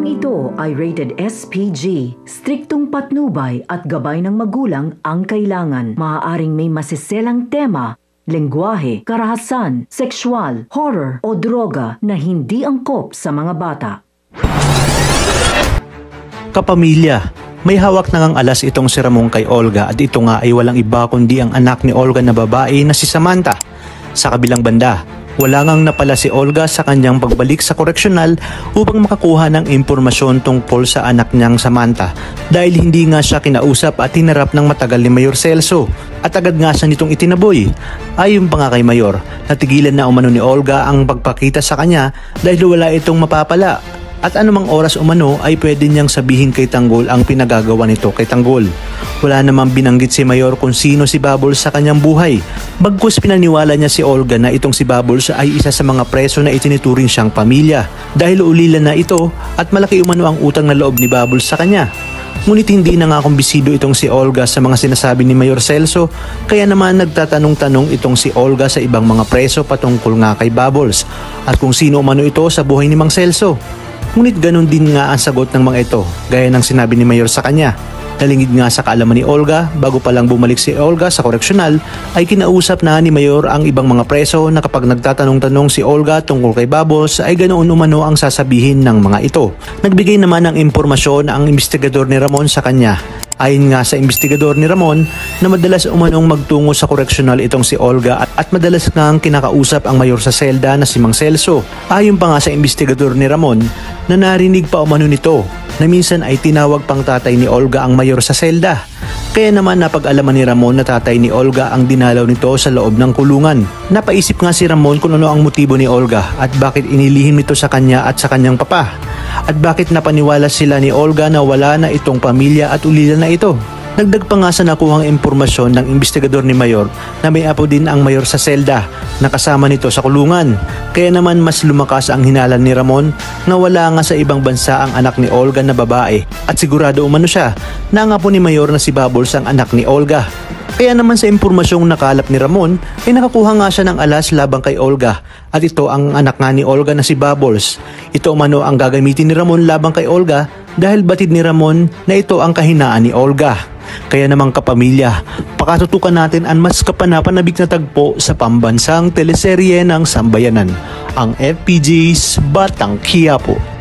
Programang ito ay rated SPG. Striktong patnubay at gabay ng magulang ang kailangan. Maaaring may masiselang tema, lengguwahe, karahasan, sexual, horror o droga na hindi angkop sa mga bata. Kapamilya, may hawak na ngang alas itong si Ramon kay Olga at ito nga ay walang iba kundi ang anak ni Olga na babae na si Samantha. Sa kabilang banda, wala ngang napala si Olga sa kanyang pagbalik sa koreksyonal upang makakuha ng impormasyon tungkol sa anak niyang Samantha dahil hindi nga siya kinausap at hinarap ng matagal ni Mayor Celso at agad nga siya nitong itinaboy. Ayon pa nga kay Mayor, natigilan na umano ni Olga ang pagpakita sa kanya dahil wala itong mapapala at anumang oras umano ay pwede niyang sabihin kay Tanggol ang pinagagawa nito kay Tanggol. Wala namang binanggit si Mayor kung sino si Bubbles sa kanyang buhay. Bagkus pinaniwala niya si Olga na itong si Bubbles ay isa sa mga preso na itinuturing siyang pamilya dahil ulila na ito at malaki umano ang utang na loob ni Bubbles sa kanya. Ngunit hindi na nga kumbisido itong si Olga sa mga sinasabi ni Mayor Celso, kaya naman nagtatanong-tanong itong si Olga sa ibang mga preso patungkol nga kay Bubbles at kung sino umano ito sa buhay ni Mang Celso. Ngunit ganun din nga ang sagot ng mga ito, gaya ng sinabi ni Mayor sa kanya. Nalingid nga sa kaalaman ni Olga, bago pa lang bumalik si Olga sa koreksyonal, ay kinausap na ni Mayor ang ibang mga preso na kapag nagtatanong-tanong si Olga tungkol kay Bubbles ay ganoon umano ang sasabihin ng mga ito. Nagbigay naman ng impormasyon ang investigador ni Ramon sa kanya. Ayon nga sa investigador ni Ramon na madalas umanong magtungo sa koreksyonal itong si Olga at madalas nga kinakausap ang mayor sa selda na si Mang Celso. Ayon pa nga sa investigador ni Ramon na narinig pa umano nito na minsan ay tinawag pang tatay ni Olga ang mayor sa selda. Kaya naman napag-alaman ni Ramon na tatay ni Olga ang dinalaw nito sa loob ng kulungan. Napaisip nga si Ramon kung ano ang motibo ni Olga at bakit inilihim nito sa kanya at sa kanyang papa. At bakit napaniwala sila ni Olga na wala na itong pamilya at ulila na ito. Dagdag pa nga sa nakuhang impormasyon ng investigador ni Mayor na may apo din ang mayor sa selda na kasama nito sa kulungan. Kaya naman mas lumakas ang hinalan ni Ramon na wala nga sa ibang bansa ang anak ni Olga na babae at sigurado umano siya na ang apo ni Mayor na si Bubbles ang anak ni Olga. Kaya naman sa impormasyong nakalap ni Ramon ay nakakuha nga siya ng alas labang kay Olga at ito ang anak nga ni Olga na si Bubbles. Ito umano ang gagamitin ni Ramon labang kay Olga dahil batid ni Ramon na ito ang kahinaan ni Olga. Kaya namang kapamilya, pakatutukan natin ang mas kapanapanabik na tagpo sa pambansang teleserye ng Sambayanan, ang FPJ's Batang Quiapo.